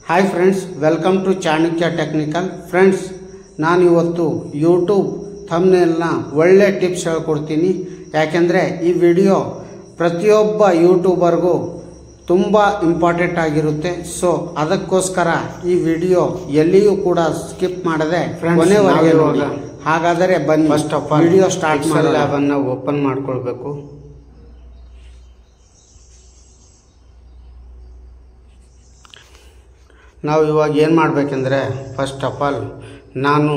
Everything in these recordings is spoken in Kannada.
Hi friends, welcome to Chanakya technical. Friends, ನಾನು ಇವತ್ತು ಯೂಟ್ಯೂಬ್ ಥಂಬ್ನೇಲ್ನ ಒಳ್ಳೆ ಟಿಪ್ಸ್ ಹೇಳ್ಕೊಡ್ತೀನಿ. ಯಾಕೆಂದರೆ ಈ ವಿಡಿಯೋ ಪ್ರತಿಯೊಬ್ಬ ಯೂಟ್ಯೂಬರ್ಗೂ ತುಂಬ ಇಂಪಾರ್ಟೆಂಟ್ ಆಗಿರುತ್ತೆ. ಸೊ ಅದಕ್ಕೋಸ್ಕರ ಈ ವಿಡಿಯೋ ಎಲ್ಲಿಯೂ ಕೂಡ ಸ್ಕಿಪ್ ಮಾಡದೆ ಕೊನೆವರೆಗೆ ನೋಡಿ. ಹಾಗಾದರೆ ಬನ್ನಿ first of all video start ಮಾಡಿ ಲ್ಯಾಬನ್ನು ಓಪನ್ ಮಾಡ್ಕೊಳ್ಬೇಕು. ನಾವು ಇವಾಗ ಏನು ಮಾಡಬೇಕೆಂದ್ರೆ ಫಸ್ಟ್ ಆಫ್ ಆಲ್ ನಾನು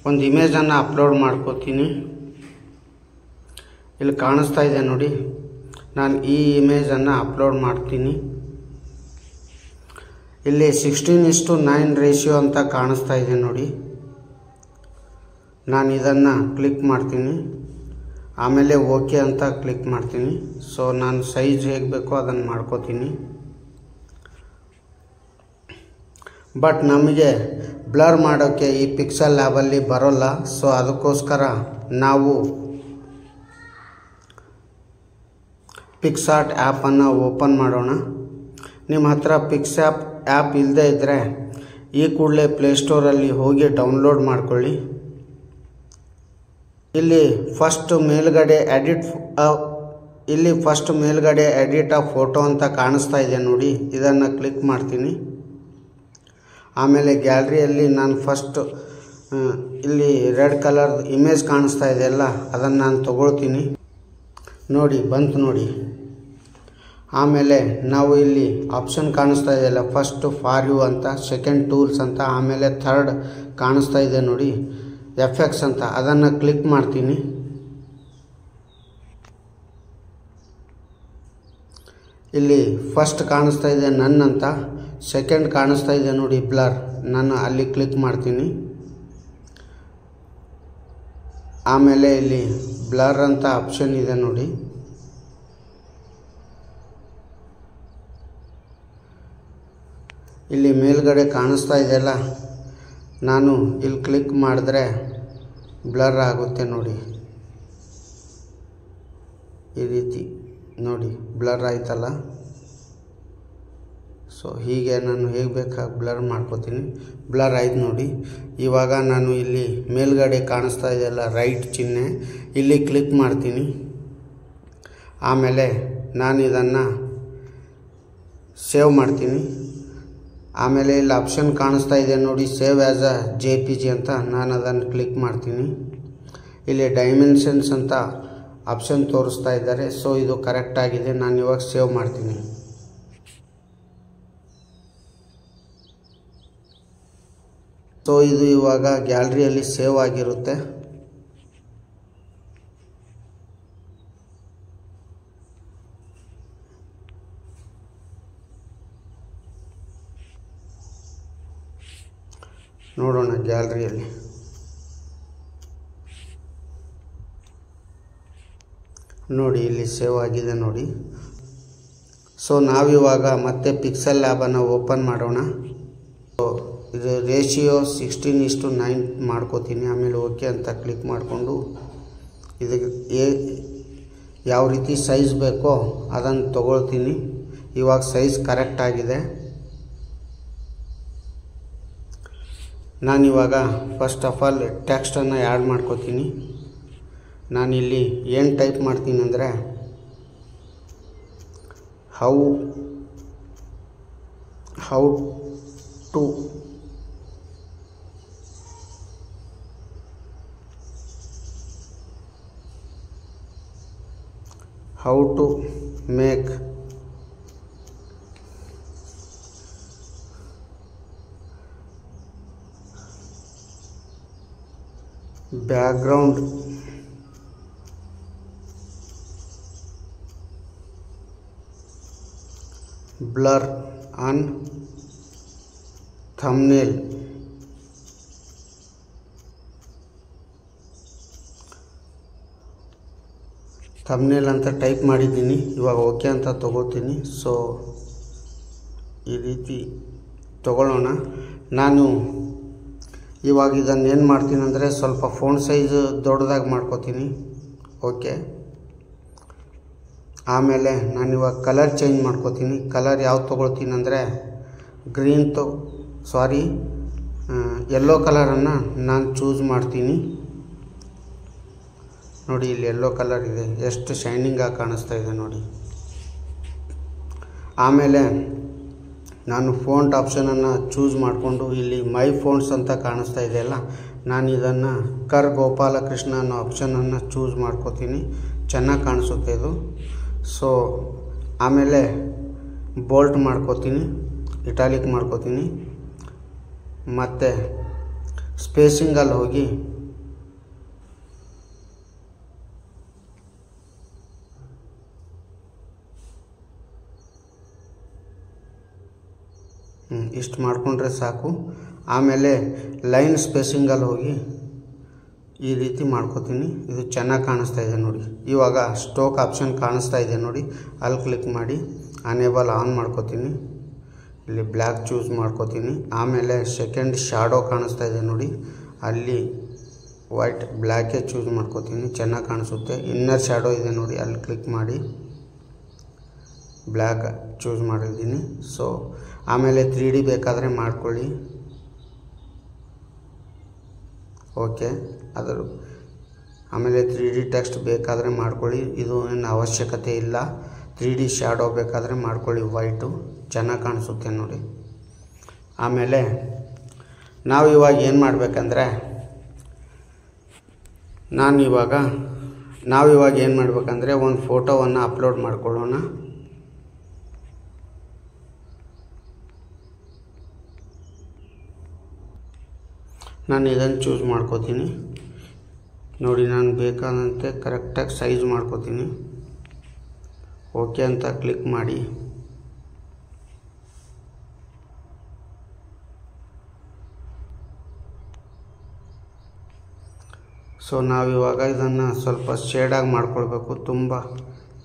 ಒಂದು ಇಮೇಜನ್ನು ಅಪ್ಲೋಡ್ ಮಾಡ್ಕೋತೀನಿ. ಇಲ್ಲಿ ಕಾಣಿಸ್ತಾ ಇದೆ ನೋಡಿ, ನಾನು ಈ ಇಮೇಜನ್ನು ಅಪ್ಲೋಡ್ ಮಾಡ್ತೀನಿ. ಇಲ್ಲಿ 16:9 ರೇಷಿಯೋ ಅಂತ ಕಾಣಿಸ್ತಾ ಇದೆ ನೋಡಿ. ನಾನು ಇದನ್ನು ಕ್ಲಿಕ್ ಮಾಡ್ತೀನಿ, ಆಮೇಲೆ ಓಕೆ ಅಂತ ಕ್ಲಿಕ್ ಮಾಡ್ತೀನಿ. ಸೊ ನಾನು ಸೈಜ್ ಹೇಗೆ ಬೇಕೋ ಅದನ್ನು ಮಾಡ್ಕೋತೀನಿ. ಬಟ್ ನಮಗೆ ಬ್ಲರ್ ಮಾಡೋಕ್ಕೆ ಈ ಪಿಕ್ಸೆಲ್ ಲ್ಯಾಬಲ್ಲಿ ಬರೋಲ್ಲ. ಸೊ ಅದಕ್ಕೋಸ್ಕರ ನಾವು ಪಿಕ್ಸಾರ್ಟ್ ಆ್ಯಪನ್ನು ಓಪನ್ ಮಾಡೋಣ. ನಿಮ್ಮ ಹತ್ರ ಆ್ಯಪ್ ಇಲ್ಲದೇ ಇದ್ದರೆ ಈ ಕೂಡಲೇ ಪ್ಲೇಸ್ಟೋರಲ್ಲಿ ಹೋಗಿ ಡೌನ್ಲೋಡ್ ಮಾಡ್ಕೊಳ್ಳಿ. ಇಲ್ಲಿ ಫಸ್ಟ್ ಮೇಲ್ಗಡೆ ಎಡಿಟ್ ಆ ಫೋಟೋ ಅಂತ ಕಾಣಿಸ್ತಾ ಇದೆ ನೋಡಿ, ಇದನ್ನು ಕ್ಲಿಕ್ ಮಾಡ್ತೀನಿ. ಆಮೇಲೆ ಗ್ಯಾಲರಿಯಲ್ಲಿ ನಾನು ಫಸ್ಟ್ ಇಲ್ಲಿ ರೆಡ್ ಕಲರ್ ಇಮೇಜ್ ಕಾಣಿಸ್ತಾ ಇದೆಯಲ್ಲ, ಅದನ್ನು ನಾನು ತಗೊಳ್ತೀನಿ. ನೋಡಿ, ಬಂತು ನೋಡಿ. ಆಮೇಲೆ ನಾವು ಇಲ್ಲಿ ಆಪ್ಷನ್ ಕಾಣಿಸ್ತಾ ಇದೆಯಲ್ಲ, ಫಸ್ಟ್ ಫಾರ್ ಯು ಅಂತ, ಸೆಕೆಂಡ್ ಟೂಲ್ಸ್ ಅಂತ, ಆಮೇಲೆ ಥರ್ಡ್ ಕಾಣಿಸ್ತಾ ಇದೆ ನೋಡಿ ಎಫೆಕ್ಟ್ಸ್ ಅಂತ, ಅದನ್ನು ಕ್ಲಿಕ್ ಮಾಡ್ತೀನಿ. ಇಲ್ಲಿ ಫಸ್ಟ್ ಕಾಣಿಸ್ತಾ ಇದೆ ನನ್ ಅಂತ, ಸೆಕೆಂಡ್ ಕಾಣಿಸ್ತಾ ಇದೆ ನೋಡಿ ಬ್ಲರ್, ನಾನು ಅಲ್ಲಿ ಕ್ಲಿಕ್ ಮಾಡ್ತೀನಿ. ಆಮೇಲೆ ಇಲ್ಲಿ ಬ್ಲರ್ ಅಂತ ಆಪ್ಷನ್ ಇದೆ ನೋಡಿ, ಇಲ್ಲಿ ಮೇಲ್ಗಡೆ ಕಾಣಿಸ್ತಾ ಇದೆಯಲ್ಲ, ನಾನು ಇಲ್ಲಿ ಕ್ಲಿಕ್ ಮಾಡಿದ್ರೆ ಬ್ಲರ್ ಆಗುತ್ತೆ ನೋಡಿ. ಈ ರೀತಿ ನೋಡಿ ಬ್ಲರ್ ಆಯ್ತಲ್ಲ. ಸೊ ಹೀಗೆ ನಾನು ಹೇಗೆ ಬೇಕಾಗಿ ಬ್ಲರ್ ಮಾಡ್ಕೋತೀನಿ. ಬ್ಲರ್ ಆಯ್ತು ನೋಡಿ. ಇವಾಗ ನಾನು ಇಲ್ಲಿ ಮೇಲ್ಗಡೆ ಕಾಣಿಸ್ತಾ ಇದೆಯಲ್ಲ ರೈಟ್ ಚಿಹ್ನೆ, ಇಲ್ಲಿ ಕ್ಲಿಕ್ ಮಾಡ್ತೀನಿ. ಆಮೇಲೆ ನಾನು ಇದನ್ನು ಸೇವ್ ಮಾಡ್ತೀನಿ. ಆಮೇಲೆ ಇಲ್ಲಿ ಆಪ್ಷನ್ ಕಾಣಿಸ್ತಾ ಇದೆ ನೋಡಿ, ಸೇವ್ ಆ್ಯಸ್ ಅ JPG ಅಂತ, ನಾನು ಅದನ್ನು ಕ್ಲಿಕ್ ಮಾಡ್ತೀನಿ. ಇಲ್ಲಿ ಡೈಮೆನ್ಷನ್ಸ್ ಅಂತ ಆಪ್ಷನ್ ತೋರಿಸ್ತಾ ಇದ್ದಾರೆ. ಸೊ ಇದು ಕರೆಕ್ಟ್ ಆಗಿದೆ, ನಾನು ಇವಾಗ ಸೇವ್ ಮಾಡ್ತೀನಿ. ಸೊ ಇದು ಇವಾಗ ಗ್ಯಾಲರಿಯಲ್ಲಿ ಸೇವ್ ಆಗಿರುತ್ತೆ. ನೋಡೋಣ ಗ್ಯಾಲರಿಯಲ್ಲಿ. ನೋಡಿ, ಇಲ್ಲಿ ಸೇವ್ ಆಗಿದೆ ನೋಡಿ. ಸೊ ನಾವಿವಾಗ ಮತ್ತೆ ಪಿಕ್ಸೆಲ್ ಲ್ಯಾಬನ್ನು ಓಪನ್ ಮಾಡೋಣ. ಸೊ ಇದು ರೇಷಿಯೋ 16:9 ಮಾಡ್ಕೋತೀನಿ. ಆಮೇಲೆ ಓಕೆ ಅಂತ ಕ್ಲಿಕ್ ಮಾಡಿಕೊಂಡು ಇದಕ್ಕೆ ಯಾವ ರೀತಿ ಸೈಜ್ ಬೇಕೋ ಅದನ್ನು ತಗೊಳ್ತೀನಿ. ಇವಾಗ ಸೈಜ್ ಕರೆಕ್ಟ್ ಆಗಿದೆ. ನಾನಿವಾಗ ಫಸ್ಟ್ ಆಫ್ ಆಲ್ ಟೆಕ್ಸ್ಟನ್ನು ಆ್ಯಡ್ ಮಾಡ್ಕೋತೀನಿ. ನಾನಿಲ್ಲಿ ಏನು ಟೈಪ್ ಮಾಡ್ತೀನಿ ಅಂದರೆ, how to make background blur on thumbnail. Thumbnail ಅಂತ ಟೈಪ್ ಮಾಡಿದ್ದೀನಿ. ಇವಾಗ ಓಕೆ ಅಂತ ತಗೋತೀನಿ. ಸೊ ಈ ರೀತಿ ತಗೊಳ್ಳೋಣ. ನಾನು ಇವಾಗ ಇದನ್ನು ಏನು ಮಾಡ್ತೀನಿ ಅಂದರೆ, ಸ್ವಲ್ಪ ಫೋನ್ ಸೈಜ್ ದೊಡ್ಡದಾಗಿ ಮಾಡ್ಕೋತೀನಿ. ಓಕೆ, ಆಮೇಲೆ ನಾನು ಇವಾಗ ಕಲರ್ ಚೇಂಜ್ ಮಾಡ್ಕೋತೀನಿ. ಕಲರ್ ಯಾವ್ದು ತೊಗೊಳ್ತೀನಿ ಅಂದರೆ ಯೆಲ್ಲೋ ಕಲರನ್ನು ನಾನು ಚೂಸ್ ಮಾಡ್ತೀನಿ. ನೋಡಿ ಇಲ್ಲಿ ಯೆಲ್ಲೋ ಕಲರ್ ಇದೆ, ಎಷ್ಟು ಶೈನಿಂಗಾಗಿ ಕಾಣಿಸ್ತಾ ಇದೆ ನೋಡಿ. ಆಮೇಲೆ ನಾನು ಫೋಂಟ್ ಆಪ್ಷನನ್ನು ಚೂಸ್ ಮಾಡಿಕೊಂಡು ಇಲ್ಲಿ ಮೈ ಫೋಂಟ್ಸ್ ಅಂತ ಕಾಣಿಸ್ತಾ ಇದೆಯಲ್ಲ, ನಾನು ಇದನ್ನು ಕರ್ ಗೋಪಾಲಕೃಷ್ಣ ಅನ್ನೋ ಆಪ್ಷನನ್ನು ಚೂಸ್ ಮಾಡ್ಕೋತೀನಿ. ಚೆನ್ನಾಗಿ ಕಾಣಿಸುತ್ತೆ ಇದು. ಸೊ ಆಮೇಲೆ ಬೋಲ್ಟ್ ಮಾಡ್ಕೋತೀನಿ, ಇಟಾಲಿಕ್ ಮಾಡ್ಕೋತೀನಿ. ಮತ್ತು ಸ್ಪೇಸಿಂಗಲ್ಲಿ ಹೋಗಿ ಇಷ್ಟು ಮಾಡಿಕೊಂಡ್ರೆ ಸಾಕು. ಆಮೇಲೆ ಲೈನ್ ಸ್ಪೇಸಿಂಗಲ್ಲಿ ಹೋಗಿ ಈ ರೀತಿ ಮಾಡ್ಕೋತೀನಿ. ಇದು ಚೆನ್ನಾಗಿ ಕಾಣಿಸ್ತಾ ಇದೆ ನೋಡಿ. ಇವಾಗ ಸ್ಟೋಕ್ ಆಪ್ಷನ್ ಕಾಣಿಸ್ತಾ ಇದೆ ನೋಡಿ, ಅಲ್ಲಿ ಕ್ಲಿಕ್ ಮಾಡಿ ಅನೇಬಲ್ ಆನ್ ಮಾಡ್ಕೋತೀನಿ. ಇಲ್ಲಿ ಬ್ಲ್ಯಾಕ್ ಚೂಸ್ ಮಾಡ್ಕೋತೀನಿ. ಆಮೇಲೆ ಸೆಕೆಂಡ್ ಶಾಡೋ ಕಾಣಿಸ್ತಾ ಇದೆ ನೋಡಿ, ಅಲ್ಲಿ ವೈಟ್ ಬ್ಲ್ಯಾಕೇ ಚೂಸ್ ಮಾಡ್ಕೋತೀನಿ. ಚೆನ್ನಾಗಿ ಕಾಣಿಸುತ್ತೆ. ಇನ್ನರ್ ಶಾಡೋ ಇದೆ ನೋಡಿ, ಅಲ್ಲಿ ಕ್ಲಿಕ್ ಮಾಡಿ ಬ್ಲ್ಯಾಕ್ ಚೂಸ್ ಮಾಡಿದ್ದೀನಿ. ಸೊ ಆಮೇಲೆ 3D ಬೇಕಾದರೆ ಮಾಡ್ಕೊಳ್ಳಿ. ಓಕೆ, ಆಮೇಲೆ 3D ಟೆಕ್ಸ್ಟ್ ಬೇಕಾದರೆ ಮಾಡ್ಕೊಳ್ಳಿ. ಇದು ಏನು ಅವಶ್ಯಕತೆ ಇಲ್ಲ. 3D ಶ್ಯಾಡೋ ಬೇಕಾದರೆ ಮಾಡ್ಕೊಳ್ಳಿ, ವೈಟು ಚೆನ್ನಾಗಿ ಕಾಣಿಸುತ್ತೆ ನೋಡಿ. ಆಮೇಲೆ ನಾವಿವಾಗ ಏನು ಮಾಡಬೇಕಂದ್ರೆ ನಾವಿವಾಗ ಏನು ಮಾಡಬೇಕಂದ್ರೆ ಒಂದು ಫೋಟೋವನ್ನು ಅಪ್ಲೋಡ್ ಮಾಡ್ಕೊಳ್ಳೋಣ. ನಾನು ಇದನ್ನು ಚೂಸ್ ಮಾಡ್ಕೋತೀನಿ ನೋಡಿ. ನಾನು ಬೇಕಾದಂತೆ ಕರೆಕ್ಟಾಗಿ ಸೈಜ್ ಮಾಡ್ಕೋತೀನಿ. ಓಕೆ ಅಂತ ಕ್ಲಿಕ್ ಮಾಡಿ ಸೊ ನಾವಿವಾಗ ಇದನ್ನು ಸ್ವಲ್ಪ ಶೇಡಾಗಿ ಮಾಡ್ಕೊಳ್ಬೇಕು, ತುಂಬ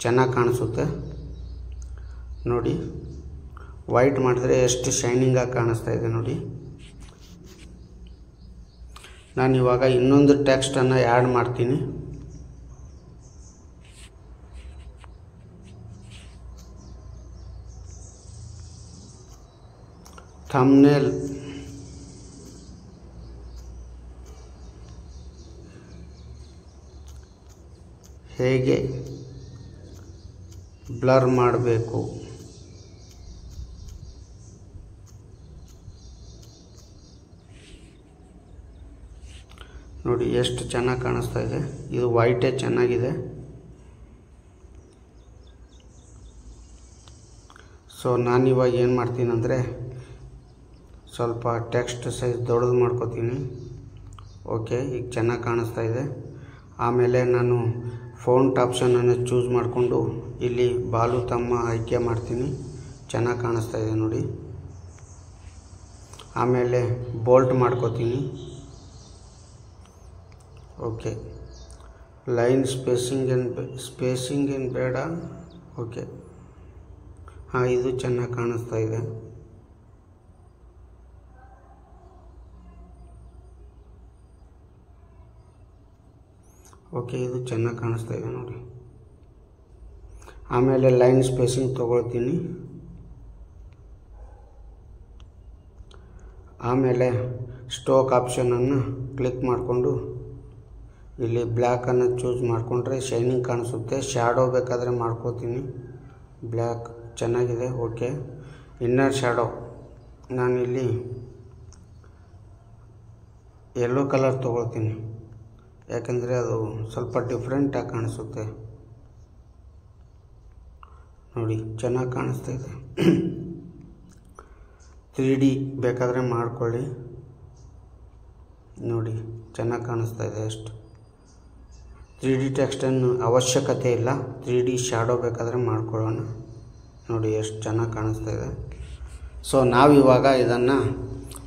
ಚೆನ್ನಾಗಿ ಕಾಣಿಸುತ್ತೆ ನೋಡಿ. ವೈಟ್ ಮಾಡಿದ್ರೆ ಎಷ್ಟು ಶೈನಿಂಗಾಗಿ ಕಾಣಿಸ್ತಾ ಇದೆ ನೋಡಿ. ನಾನಿವಾಗ ಇನ್ನೊಂದು ಟೆಕ್ಸ್ಟನ್ನು ಆ್ಯಡ್ ಮಾಡ್ತೀನಿ. ಥಂಬ್ನೇಲ್ ಹೇಗೆ ಬ್ಲರ್ ಮಾಡಬೇಕು ನೋಡಿ, ಎಷ್ಟು ಚೆನ್ನಾಗಿ ಕಾಣಿಸ್ತಾ ಇದೆ. ಇದು ವೈಟೇ ಚೆನ್ನಾಗಿದೆ. ಸೊ ನಾನಿವಾಗ ಏನು ಮಾಡ್ತೀನಿ ಅಂದರೆ ಸ್ವಲ್ಪ ಟೆಕ್ಸ್ಟ್ ಸೈಜ್ ದೊಡ್ಡದು ಮಾಡ್ಕೋತೀನಿ. ಓಕೆ, ಈಗ ಚೆನ್ನಾಗಿ ಕಾಣಿಸ್ತಾ ಇದೆ. ಆಮೇಲೆ ನಾನು ಫೋಂಟ್ ಆಪ್ಷನನ್ನು ಚೂಸ್ ಮಾಡಿಕೊಂಡು ಇಲ್ಲಿ ಬಾಲು ತಮ್ಮ ಆಯ್ಕೆ ಮಾಡ್ತೀನಿ. ಚೆನ್ನಾಗಿ ಕಾಣಿಸ್ತಾ ಇದೆ ನೋಡಿ. ಆಮೇಲೆ ಬೋಲ್ಟ್ ಮಾಡ್ಕೋತೀನಿ. ಓಕೆ, ಲೈನ್ ಸ್ಪೇಸಿಂಗ್ ಏನು ಬೇಡ. ಓಕೆ, ಹಾಂ, ಇದು ಚೆನ್ನಾಗಿ ಕಾಣಿಸ್ತಾ ಇದೆ. ಓಕೆ, ಇದು ಚೆನ್ನಾಗಿ ಕಾಣಿಸ್ತಾ ಇದೆ ನೋಡಿ. ಆಮೇಲೆ ಲೈನ್ ಸ್ಪೇಸಿಂಗ್ ತೊಗೊಳ್ತೀನಿ. ಆಮೇಲೆ ಸ್ಟೋಕ್ ಆಪ್ಷನನ್ನು ಕ್ಲಿಕ್ ಮಾಡಿಕೊಂಡು ಇಲ್ಲಿ ಬ್ಲ್ಯಾಕನ್ನು ಚೂಸ್ ಮಾಡಿಕೊಂಡ್ರೆ ಶೈನಿಂಗ್ ಕಾಣಿಸುತ್ತೆ. ಶ್ಯಾಡೋ ಬೇಕಾದರೆ ಮಾಡ್ಕೋತೀನಿ. ಬ್ಲ್ಯಾಕ್ ಚೆನ್ನಾಗಿದೆ. ಓಕೆ, ಇನ್ನರ್ ಶ್ಯಾಡೋ ನಾನಿಲ್ಲಿ ಯೆಲ್ಲೋ ಕಲರ್ ತೊಗೊಳ್ತೀನಿ, ಯಾಕೆಂದರೆ ಅದು ಸ್ವಲ್ಪ ಡಿಫ್ರೆಂಟಾಗಿ ಕಾಣಿಸುತ್ತೆ ನೋಡಿ. ಚೆನ್ನಾಗಿ ಕಾಣಿಸ್ತಾ ಇದೆ. 3D ಬೇಕಾದರೆ ಮಾಡ್ಕೊಳ್ಳಿ ನೋಡಿ, ಚೆನ್ನಾಗಿ ಕಾಣಿಸ್ತಾ ಇದೆ. ಅಷ್ಟು 3D ಟೆಕ್ಸ್ಟನ್ನು ಅವಶ್ಯಕತೆ ಇಲ್ಲ. 3D ಶ್ಯಾಡೋ ಬೇಕಾದರೆ ಮಾಡ್ಕೊಳ್ಳೋಣ ನೋಡಿ, ಎಷ್ಟು ಚೆನ್ನಾಗಿ ಕಾಣಿಸ್ತಾ ಇದೆ. ಸೊ ನಾವಿವಾಗ ಇದನ್ನು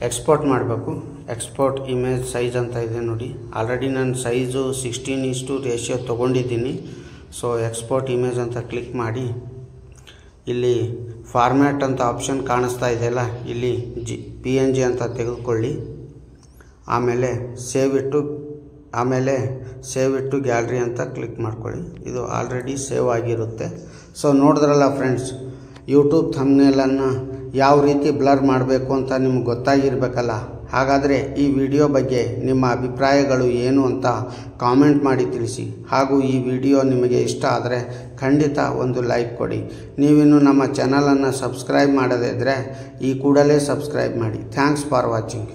ಎಕ್ಸ್ಪೋರ್ಟ್ ಮಾಡಬೇಕು. ಎಕ್ಸ್ಪೋರ್ಟ್ ಇಮೇಜ್ ಸೈಜ್ ಅಂತ ಇದೆ ನೋಡಿ. ಆಲ್ರೆಡಿ ನಾನು ಸೈಜು 16:ratio ತೊಗೊಂಡಿದ್ದೀನಿ. ಸೊ ಎಕ್ಸ್ಪೋರ್ಟ್ ಇಮೇಜ್ ಅಂತ ಕ್ಲಿಕ್ ಮಾಡಿ ಇಲ್ಲಿ ಫಾರ್ಮ್ಯಾಟ್ ಅಂತ ಆಪ್ಷನ್ ಕಾಣಿಸ್ತಾ ಇದೆಯಲ್ಲ, ಇಲ್ಲಿ PNG ಅಂತ ತೆಗೆದುಕೊಳ್ಳಿ. ಆಮೇಲೆ ಸೇವ್ ಇಟ್ಟು ಗ್ಯಾಲರಿ ಅಂತ ಕ್ಲಿಕ್ ಮಾಡ್ಕೊಳ್ಳಿ. ಇದು ಆಲ್ರೆಡಿ ಸೇವ್ ಆಗಿರುತ್ತೆ. ಸೊ ನೋಡಿದ್ರಲ್ಲ ಫ್ರೆಂಡ್ಸ್, ಯೂಟ್ಯೂಬ್ ಥಂಬ್ನೇಲನ್ನು ಯಾವ ರೀತಿ ಬ್ಲರ್ ಮಾಡಬೇಕು ಅಂತ ನಿಮ್ಗೆ ಗೊತ್ತಾಗಿರಬೇಕಲ್ಲ. ಹಾಗಾದರೆ ಈ ವಿಡಿಯೋ ಬಗ್ಗೆ ನಿಮ್ಮ ಅಭಿಪ್ರಾಯಗಳು ಏನು ಅಂತ ಕಾಮೆಂಟ್ ಮಾಡಿ ತಿಳಿಸಿ. ಹಾಗೂ ಈ ವಿಡಿಯೋ ನಿಮಗೆ ಇಷ್ಟ ಆದರೆ ಖಂಡಿತ ಒಂದು ಲೈಕ್ ಕೊಡಿ. ನೀವಿನ್ನು ನಮ್ಮ ಚಾನಲನ್ನು ಸಬ್ಸ್ಕ್ರೈಬ್ ಮಾಡದೇ ಇದ್ದರೆ ಈ ಕೂಡಲೇ ಸಬ್ಸ್ಕ್ರೈಬ್ ಮಾಡಿ. Thanks for watching.